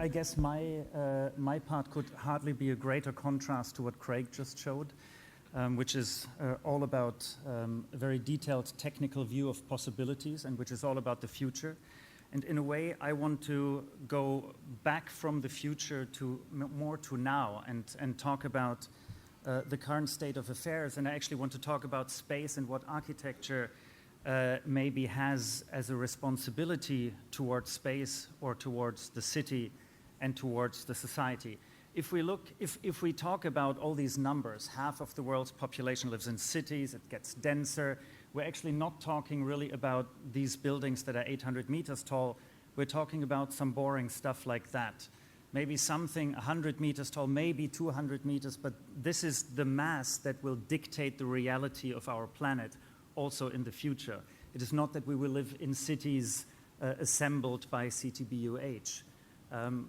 I guess my part could hardly be a greater contrast to what Craig just showed, which is all about a very detailed technical view of possibilities and which is all about the future. And in a way, I want to go back from the future to more to now and talk about the current state of affairs. And I actually want to talk about space and what architecture maybe has as a responsibility towards space or towards the city and towards the society. If we talk about all these numbers, half of the world's population lives in cities, it gets denser. We're actually not talking really about these buildings that are 800 meters tall. We're talking about some boring stuff like that. Maybe something 100 meters tall, maybe 200 meters, but this is the mass that will dictate the reality of our planet also in the future. It is not that we will live in cities assembled by CTBUH,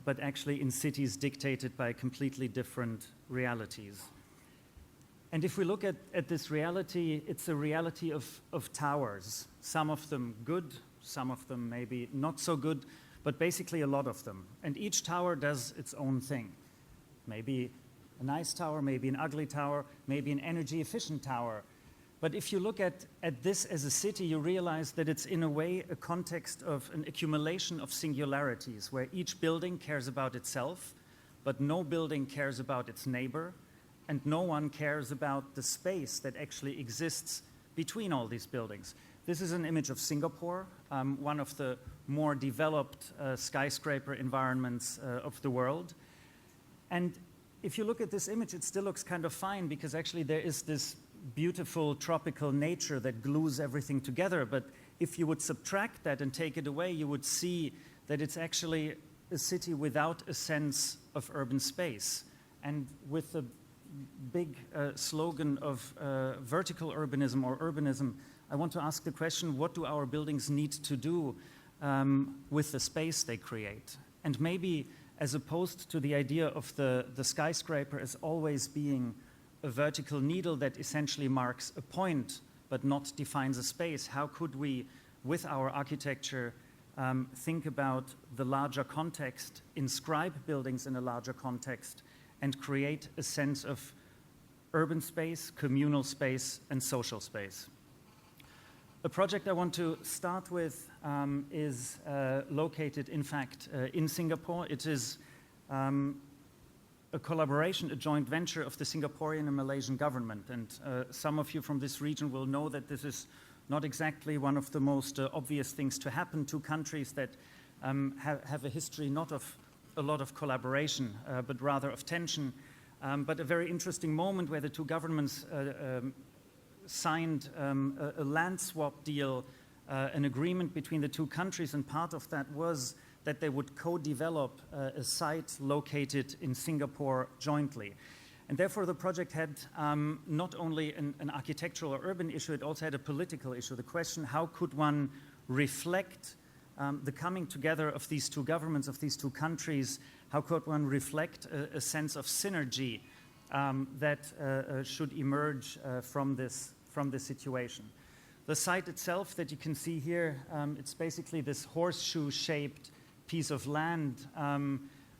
but actually in cities dictated by completely different realities. And if we look at this reality, it's a reality of towers. Some of them good, some of them maybe not so good, but basically a lot of them. And each tower does its own thing. Maybe a nice tower, maybe an ugly tower, maybe an energy efficient tower. But if you look at this as a city, you realize that it's in a way a context of an accumulation of singularities where each building cares about itself, but no building cares about its neighbor, and no one cares about the space that actually exists between all these buildings. This is an image of Singapore, one of the more developed skyscraper environments of the world. And if you look at this image, it still looks kind of fine because actually there is this beautiful tropical nature that glues everything together. But if you would subtract that and take it away, you would see that it's actually a city without a sense of urban space. And with the big slogan of vertical urbanism or urbanism, I want to ask the question, what do our buildings need to do with the space they create? And maybe as opposed to the idea of the skyscraper as always being a vertical needle that essentially marks a point but not defines a space, how could we, with our architecture, think about the larger context, inscribe buildings in a larger context, and create a sense of urban space, communal space, and social space? A project I want to start with is located, in fact, in Singapore. It is a collaboration, a joint venture of the Singaporean and Malaysian government. And some of you from this region will know that this is not exactly one of the most obvious things to happen. Two countries that have a history not of a lot of collaboration, but rather of tension. But a very interesting moment where the two governments signed a land swap deal, an agreement between the two countries, and part of that was that they would co-develop a site located in Singapore jointly. And therefore the project had not only an architectural or urban issue, it also had a political issue. The question, how could one reflect the coming together of these two governments, of these two countries, how could one reflect a sense of synergy that should emerge from this situation? The site itself that you can see here, it's basically this horseshoe-shaped piece of land,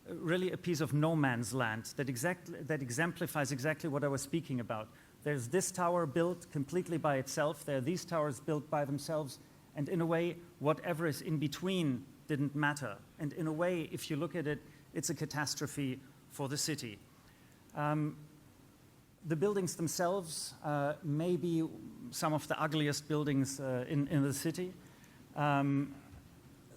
really a piece of no man's land that exemplifies exactly what I was speaking about. There's this tower built completely by itself. There are these towers built by themselves. And in a way, whatever is in between didn't matter. And in a way, if you look at it, it's a catastrophe for the city. The buildings themselves may be some of the ugliest buildings in the city,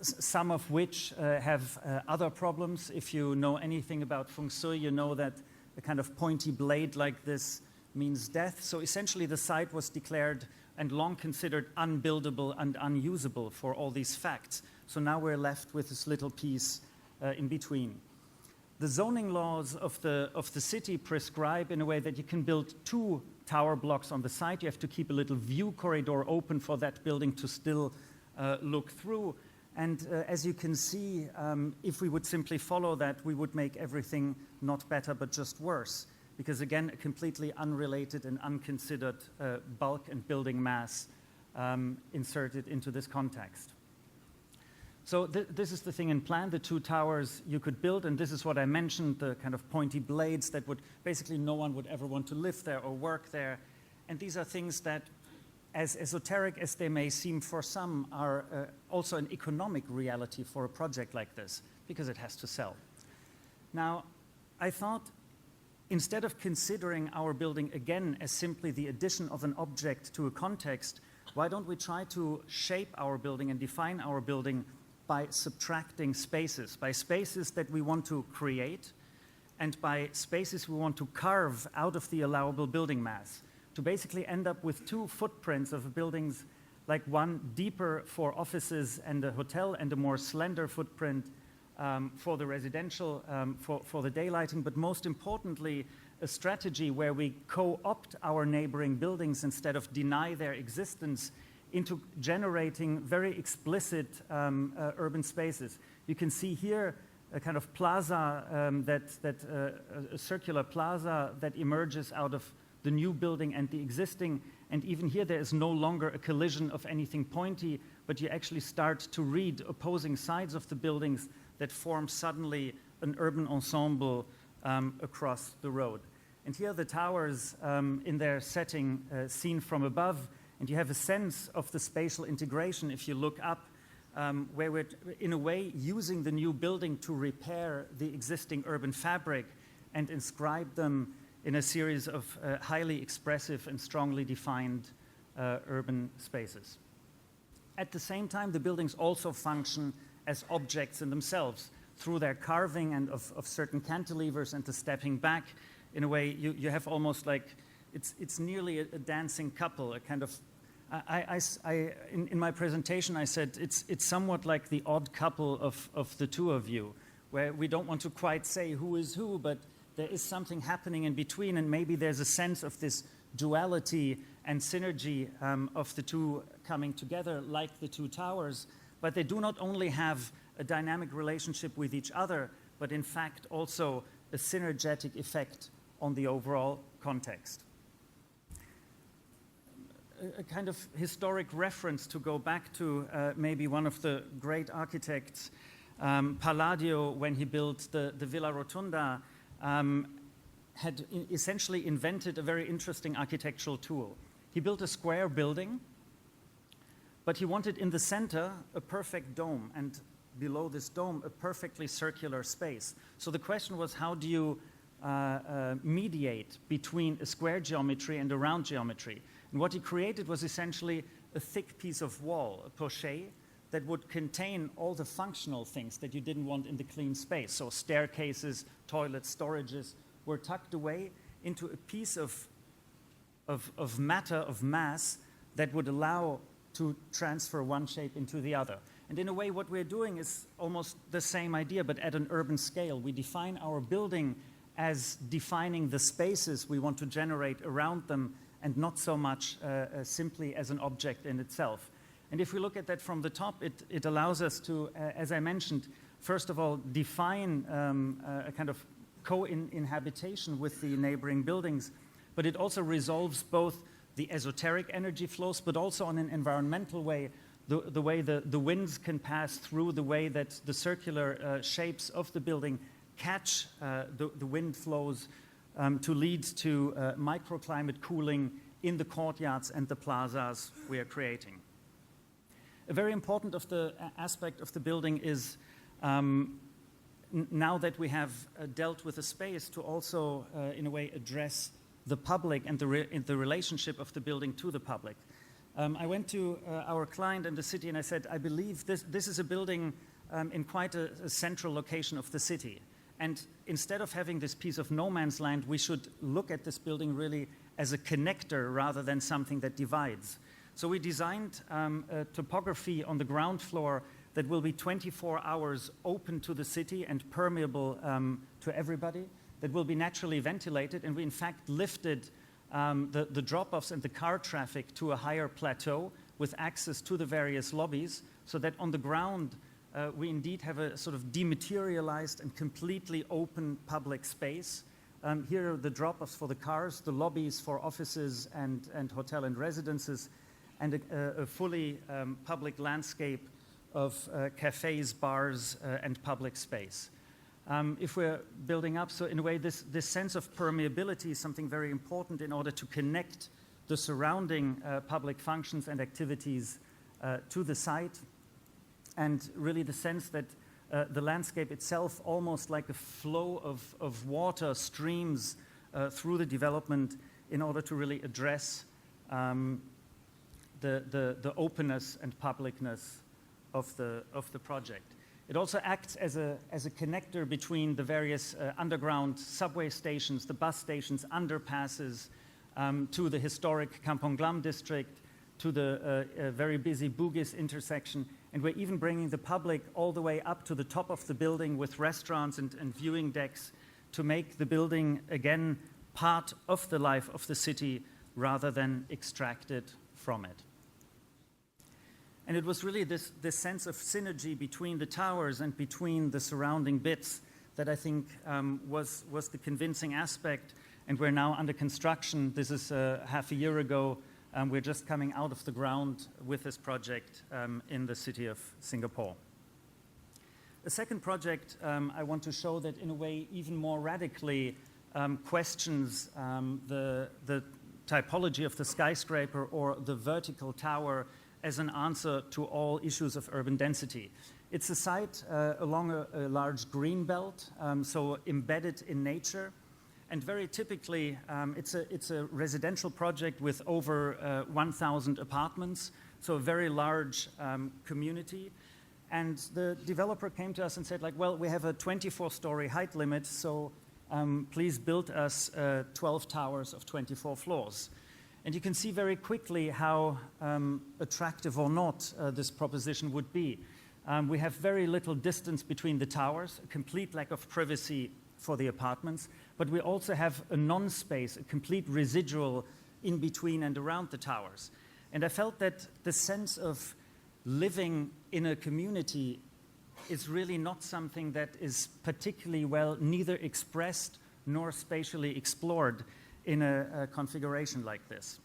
some of which have other problems. If you know anything about feng shui, you know that a kind of pointy blade like this means death. So essentially the site was declared and long considered unbuildable and unusable for all these facts. So now we're left with this little piece in between. The zoning laws of the city prescribe in a way that you can build two tower blocks on the site. You have to keep a little view corridor open for that building to still look through. And as you can see, if we would simply follow that, we would make everything not better but just worse. Because again, a completely unrelated and unconsidered bulk and building mass inserted into this context. So this is the thing in plan, the two towers you could build, and this is what I mentioned, the kind of pointy blades that would, basically no one would ever want to live there or work there. And these are things that, as esoteric as they may seem for some, are also an economic reality for a project like this, because it has to sell. Now, I thought, instead of considering our building again as simply the addition of an object to a context, why don't we try to shape our building and define our building by subtracting spaces, by spaces that we want to create, and by spaces we want to carve out of the allowable building mass, to basically end up with two footprints of buildings, like one deeper for offices and a hotel, and a more slender footprint for the residential, for the daylighting, but most importantly, a strategy where we co-opt our neighboring buildings instead of deny their existence into generating very explicit urban spaces. You can see here a kind of plaza, a circular plaza that emerges out of the new building and the existing, and even here there is no longer a collision of anything pointy, but you actually start to read opposing sides of the buildings that form suddenly an urban ensemble across the road. And here are the towers in their setting seen from above, and you have a sense of the spatial integration if you look up, where we're in a way using the new building to repair the existing urban fabric and inscribe them in a series of highly expressive and strongly defined urban spaces. At the same time, the buildings also function as objects in themselves through their carving and of certain cantilevers and the stepping back. In a way, you have almost like, it's nearly a dancing couple, a kind of, in my presentation I said it's somewhat like the odd couple of the two of you, where we don't want to quite say who is who, but there is something happening in between, and maybe there's a sense of this duality and synergy of the two coming together like the two towers, but they do not only have a dynamic relationship with each other, but in fact also a synergetic effect on the overall context. A kind of historic reference to go back to maybe one of the great architects, Palladio, when he built the Villa Rotunda, had essentially invented a very interesting architectural tool. He built a square building, but he wanted in the center a perfect dome, and below this dome a perfectly circular space. So the question was, how do you mediate between a square geometry and a round geometry? And what he created was essentially a thick piece of wall, a poché, that would contain all the functional things that you didn't want in the clean space. So staircases, toilets, storages were tucked away into a piece of matter, of mass, that would allow to transfer one shape into the other. And in a way, what we're doing is almost the same idea, but at an urban scale. We define our building as defining the spaces we want to generate around them, and not so much simply as an object in itself. And if we look at that from the top, it allows us to, as I mentioned, first of all, define a kind of co-inhabitation with the neighboring buildings, but it also resolves both the esoteric energy flows, but also on an environmental way, the way the winds can pass through, the way that the circular shapes of the building catch the wind flows to lead to microclimate cooling in the courtyards and the plazas we are creating. A very important aspect of the building is, now that we have dealt with the space, to also, in a way, address the public and the relationship of the building to the public. I went to our client in the city and I said, I believe this is a building in quite a central location of the city. And instead of having this piece of no man's land, we should look at this building really as a connector rather than something that divides. So we designed a topography on the ground floor that will be 24 hours open to the city and permeable to everybody, that will be naturally ventilated, and we in fact lifted the drop-offs and the car traffic to a higher plateau with access to the various lobbies, so that on the ground we indeed have a sort of dematerialized and completely open public space. Here are the drop-offs for the cars, the lobbies for offices and hotel and residences, and a fully public landscape of cafes, bars, and public space. If we're building up, so in a way, this sense of permeability is something very important in order to connect the surrounding public functions and activities to the site, and really the sense that the landscape itself, almost like a flow of water, streams through the development in order to really address the openness and publicness of the project. It also acts as a connector between the various underground subway stations, the bus stations, underpasses, to the historic Kampong Glam district, to the very busy Bugis intersection, and we're even bringing the public all the way up to the top of the building with restaurants and viewing decks to make the building, again, part of the life of the city rather than extracted from it. And it was really this sense of synergy between the towers and between the surrounding bits that I think was the convincing aspect. And we're now under construction. This is half a year ago. We're just coming out of the ground with this project in the city of Singapore. The second project I want to show that in a way even more radically questions the typology of the skyscraper or the vertical tower as an answer to all issues of urban density. It's a site along a large green belt, so embedded in nature. And very typically, it's a residential project with over 1,000 apartments, so a very large community. And the developer came to us and said, like, well, we have a 24-story height limit, so please build us 12 towers of 24 floors. And you can see very quickly how attractive or not this proposition would be. We have very little distance between the towers, a complete lack of privacy for the apartments, but we also have a non-space, a complete residual in between and around the towers. And I felt that the sense of living in a community is really not something that is particularly well neither expressed nor spatially explored in a configuration like this.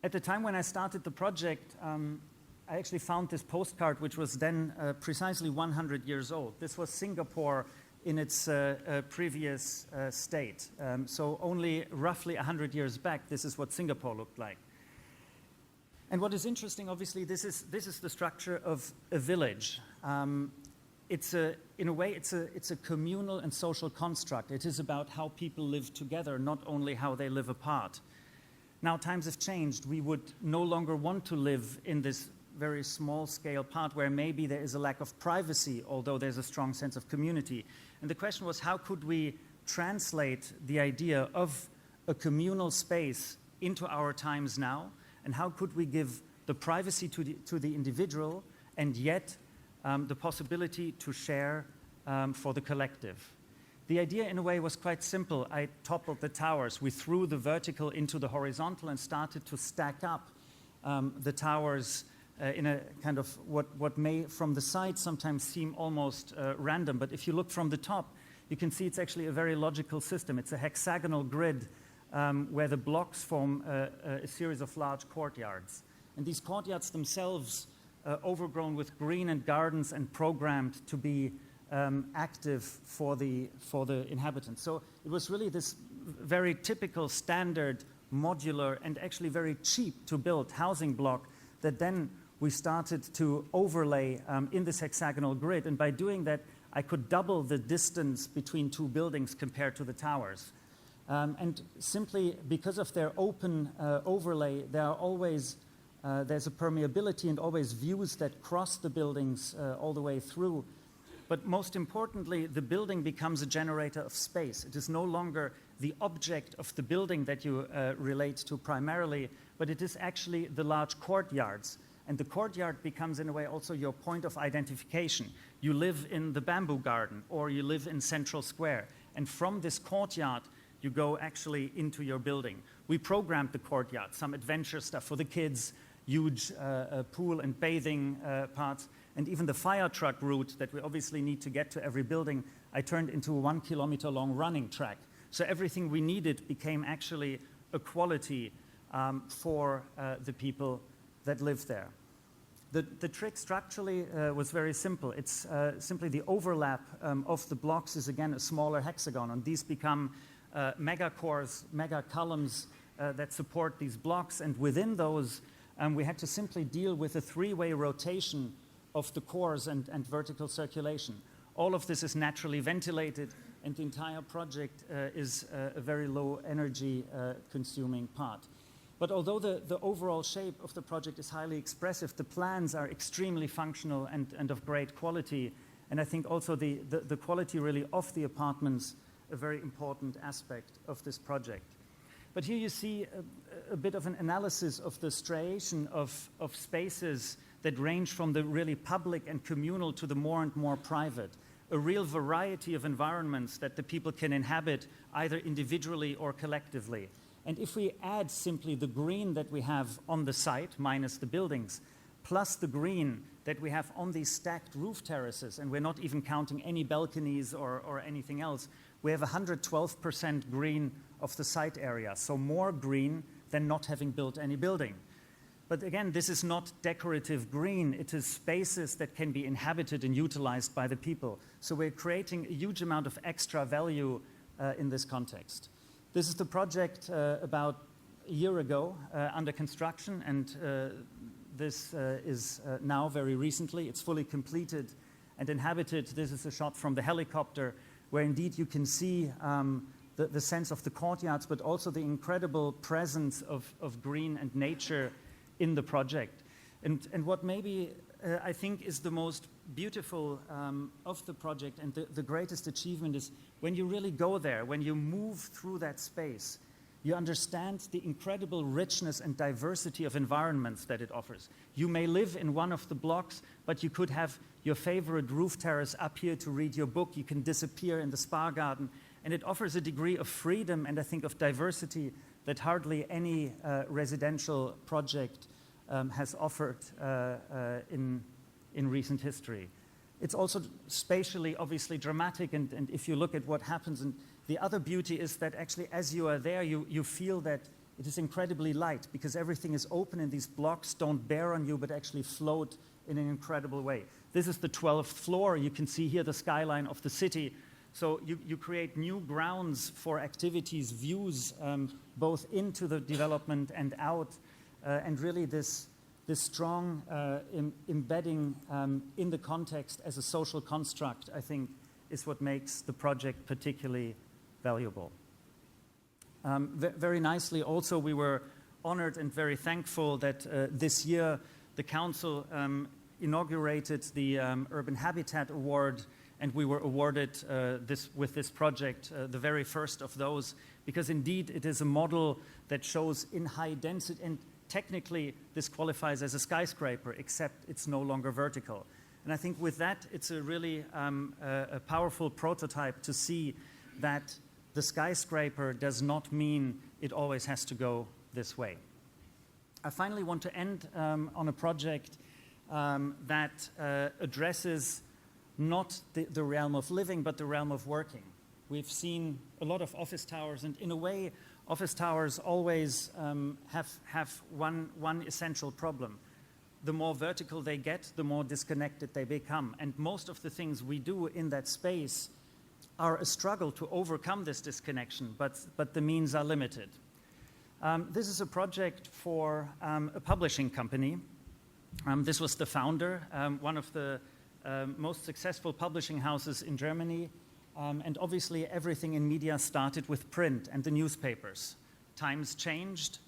At the time when I started the project, I actually found this postcard, which was then precisely 100 years old. This was Singapore in its previous state. So only roughly 100 years back, this is what Singapore looked like. And what is interesting, obviously, this is the structure of a village. In a way, it's a communal and social construct. It is about how people live together, not only how they live apart. Now, times have changed. We would no longer want to live in this very small-scale part where maybe there is a lack of privacy, although there's a strong sense of community. And the question was, how could we translate the idea of a communal space into our times now? And how could we give the privacy to the individual and yet the possibility to share for the collective? The idea, in a way, was quite simple. I toppled the towers. We threw the vertical into the horizontal and started to stack up the towers in a kind of what may, from the side, sometimes seem almost random. But if you look from the top, you can see it's actually a very logical system. It's a hexagonal grid where the blocks form a series of large courtyards. And these courtyards themselves overgrown with green and gardens and programmed to be active for the inhabitants. So it was really this very typical, standard, modular, and actually very cheap to build housing block that then we started to overlay in this hexagonal grid. And by doing that, I could double the distance between two buildings compared to the towers. And simply because of their open overlay, there are always there's a permeability and always views that cross the buildings all the way through. But most importantly, the building becomes a generator of space. It is no longer the object of the building that you relate to primarily, but it is actually the large courtyards. And the courtyard becomes, in a way, also your point of identification. You live in the bamboo garden, or you live in Central Square. And from this courtyard, you go actually into your building. We programmed the courtyard, some adventure stuff for the kids, huge pool and bathing parts, and even the fire truck route that we obviously need to get to every building, I turned into a 1 kilometer long running track. So everything we needed became actually a quality for the people that live there. The trick structurally was very simple. It's simply the overlap of the blocks is again a smaller hexagon, and these become mega cores, mega columns that support these blocks, and within those we had to simply deal with a three-way rotation of the cores and vertical circulation. All of this is naturally ventilated, and the entire project is a very low energy consuming part. But although the overall shape of the project is highly expressive, the plans are extremely functional and of great quality. And I think also the quality really of the apartments, a very important aspect of this project. But here you see a bit of an analysis of the striation of spaces that range from the really public and communal to the more and more private. A real variety of environments that the people can inhabit either individually or collectively. And if we add simply the green that we have on the site, minus the buildings, plus the green that we have on these stacked roof terraces, and we're not even counting any balconies or anything else, we have 112% green of the site area, so more green than not having built any building. But again, this is not decorative green, it is spaces that can be inhabited and utilized by the people. So we're creating a huge amount of extra value in this context. This is the project about a year ago under construction, and this is now very recently. It's fully completed and inhabited. This is a shot from the helicopter where indeed you can see the sense of the courtyards, but also the incredible presence of green and nature in the project. And what maybe I think is the most beautiful of the project and the greatest achievement is when you really go there, when you move through that space, you understand the incredible richness and diversity of environments that it offers. You may live in one of the blocks, but you could have your favorite roof terrace up here to read your book. You can disappear in the spa garden, and it offers a degree of freedom and I think of diversity that hardly any residential project has offered in recent history. It's also spatially obviously dramatic, and if you look at what happens, and the other beauty is that actually as you are there, you feel that it is incredibly light because everything is open and these blocks don't bear on you but actually float in an incredible way. This is the 12th floor. You can see here the skyline of the city. So you create new grounds for activities, views both into the development and out, and really this strong embedding in the context as a social construct, I think, is what makes the project particularly valuable. Very nicely also, we were honored and very thankful that this year the council inaugurated the Urban Habitat Award, and we were awarded with this project, the very first of those, because indeed it is a model that shows in high density, and technically this qualifies as a skyscraper, except it's no longer vertical. And I think with that, it's a really a powerful prototype to see that the skyscraper does not mean it always has to go this way. I finally want to end on a project that addresses not the realm of living, but the realm of working. We've seen a lot of office towers, and in a way, office towers always have one essential problem. The more vertical they get, the more disconnected they become. And most of the things we do in that space are a struggle to overcome this disconnection, but the means are limited. This is a project for a publishing company. This was the founder, one of the most successful publishing houses in Germany. And obviously everything in media started with print and the newspapers. Times changed.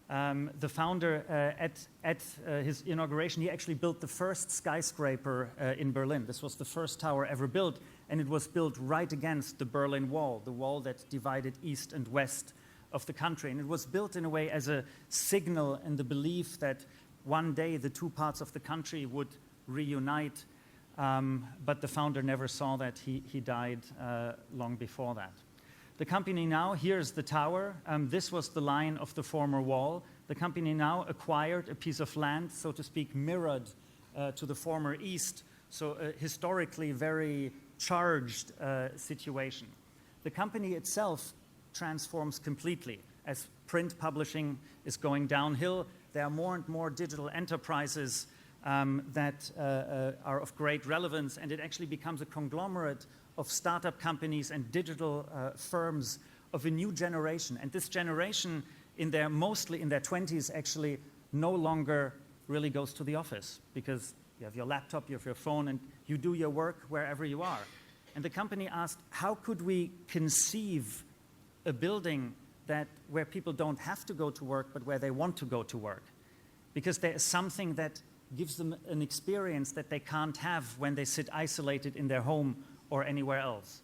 The founder at his inauguration, he actually built the first skyscraper in Berlin. This was the first tower ever built, and it was built right against the Berlin Wall, the wall that divided east and west of the country. And it was built in a way as a signal and the belief that one day the two parts of the country would reunite. But the founder never saw that. He died long before that. The company now, here's the tower. This was the line of the former wall. The company now acquired a piece of land, so to speak, mirrored to the former east. So a historically very charged situation. The company itself transforms completely. As print publishing is going downhill, there are more and more digital enterprises that are of great relevance, and it actually becomes a conglomerate of startup companies and digital firms of a new generation. And this generation, mostly in their 20s, actually no longer really goes to the office, because you have your laptop, you have your phone, and you do your work wherever you are. And the company asked, how could we conceive a building where people don't have to go to work, but where they want to go to work? Because there is something that gives them an experience that they can't have when they sit isolated in their home or anywhere else.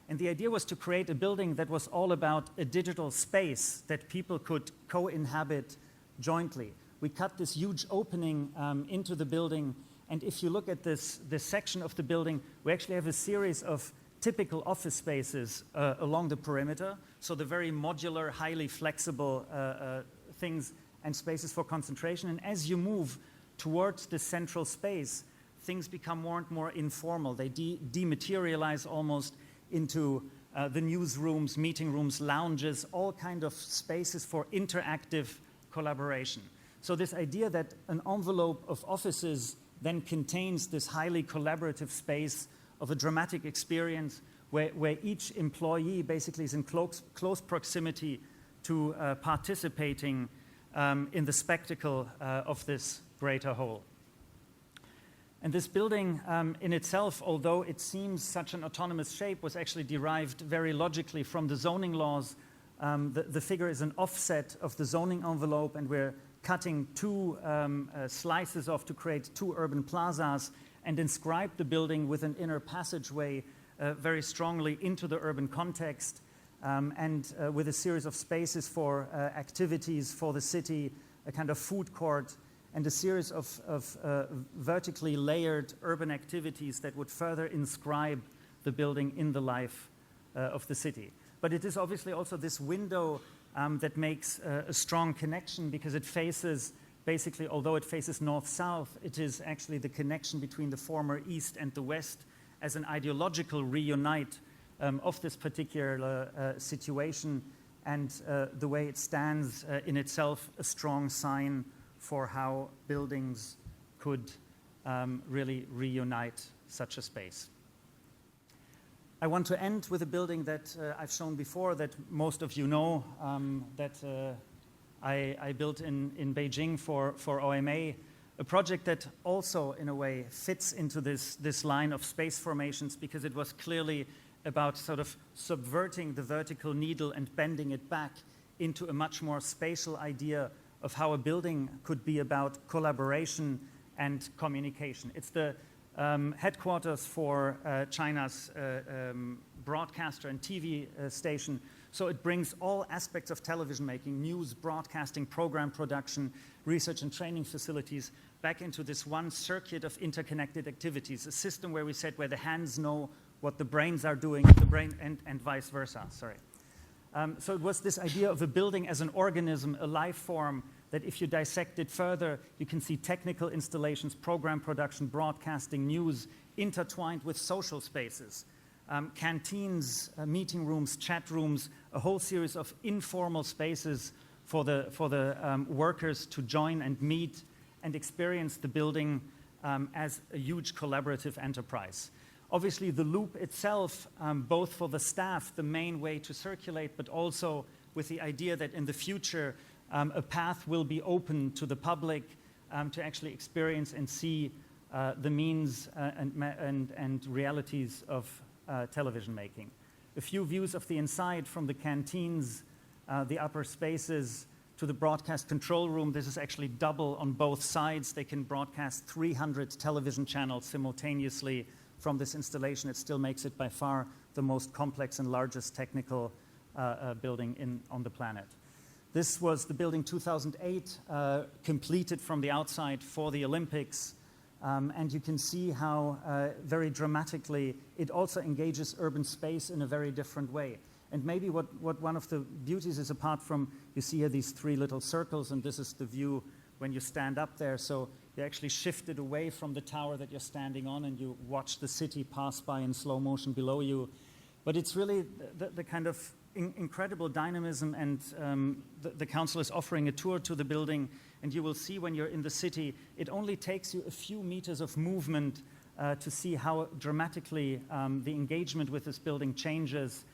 And the idea was to create a building that was all about a digital space that people could co-inhabit jointly. We cut this huge opening into the building, and if you look at this section of the building, we actually have a series of typical office spaces along the perimeter, so the very modular, highly flexible things and spaces for concentration. And as you move towards the central space, things become more and more informal. They dematerialize almost into the newsrooms, meeting rooms, lounges, all kind of spaces for interactive collaboration. So this idea that an envelope of offices then contains this highly collaborative space of a dramatic experience where each employee basically is in close proximity to participating in the spectacle of this greater whole. And this building in itself, although it seems such an autonomous shape, was actually derived very logically from the zoning laws. The figure is an offset of the zoning envelope, and we're cutting two slices off to create two urban plazas and inscribe the building with an inner passageway very strongly into the urban context, and with a series of spaces for activities for the city, a kind of food court, and a series of vertically layered urban activities that would further inscribe the building in the life of the city. But it is obviously also this window that makes a strong connection, because it faces, basically, although it faces north-south, it is actually the connection between the former East and the West as an ideological reunite of this particular situation, and the way it stands in itself a strong sign for how buildings could really reunite such a space. I want to end with a building that I've shown before, that most of you know, that I built in Beijing for OMA, a project that also, in a way, fits into this line of space formations, because it was clearly about sort of subverting the vertical needle and bending it back into a much more spatial idea of how a building could be about collaboration and communication. It's the headquarters for China's broadcaster and TV station. So it brings all aspects of television making, news, broadcasting, program production, research and training facilities back into this one circuit of interconnected activities, a system where we said where the hands know what the brains are doing, the brain and vice versa, sorry. So it was this idea of a building as an organism, a life form, that if you dissect it further, you can see technical installations, program production, broadcasting, news, intertwined with social spaces, canteens, meeting rooms, chat rooms, a whole series of informal spaces for the workers to join and meet and experience the building as a huge collaborative enterprise. Obviously, the loop itself, both for the staff, the main way to circulate, but also with the idea that in the future, a path will be open to the public to actually experience and see the means and realities of television making. A few views of the inside, from the canteens, the upper spaces, to the broadcast control room. This is actually double on both sides. They can broadcast 300 television channels simultaneously from this installation. It still makes it by far the most complex and largest technical building on the planet. This was the building 2008, completed from the outside for the Olympics. And you can see how very dramatically it also engages urban space in a very different way. And maybe what one of the beauties is, apart from, you see here these three little circles, and this is the view when you stand up there. So you actually shifted away from the tower that you're standing on, and you watch the city pass by in slow motion below you. But it's really the kind of incredible dynamism, and the council is offering a tour to the building, and you will see when you're in the city, it only takes you a few meters of movement to see how dramatically the engagement with this building changes,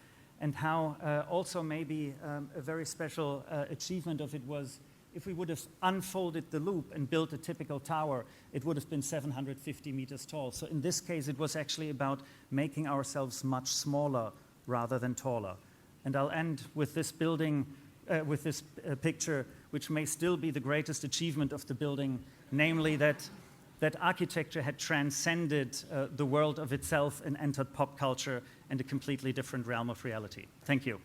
and how also maybe a very special achievement of it was, if we would have unfolded the loop and built a typical tower, it would have been 750 meters tall. So in this case, it was actually about making ourselves much smaller rather than taller. And I'll end with this building, with this picture, which may still be the greatest achievement of the building, namely that architecture had transcended the world of itself and entered pop culture and a completely different realm of reality. Thank you.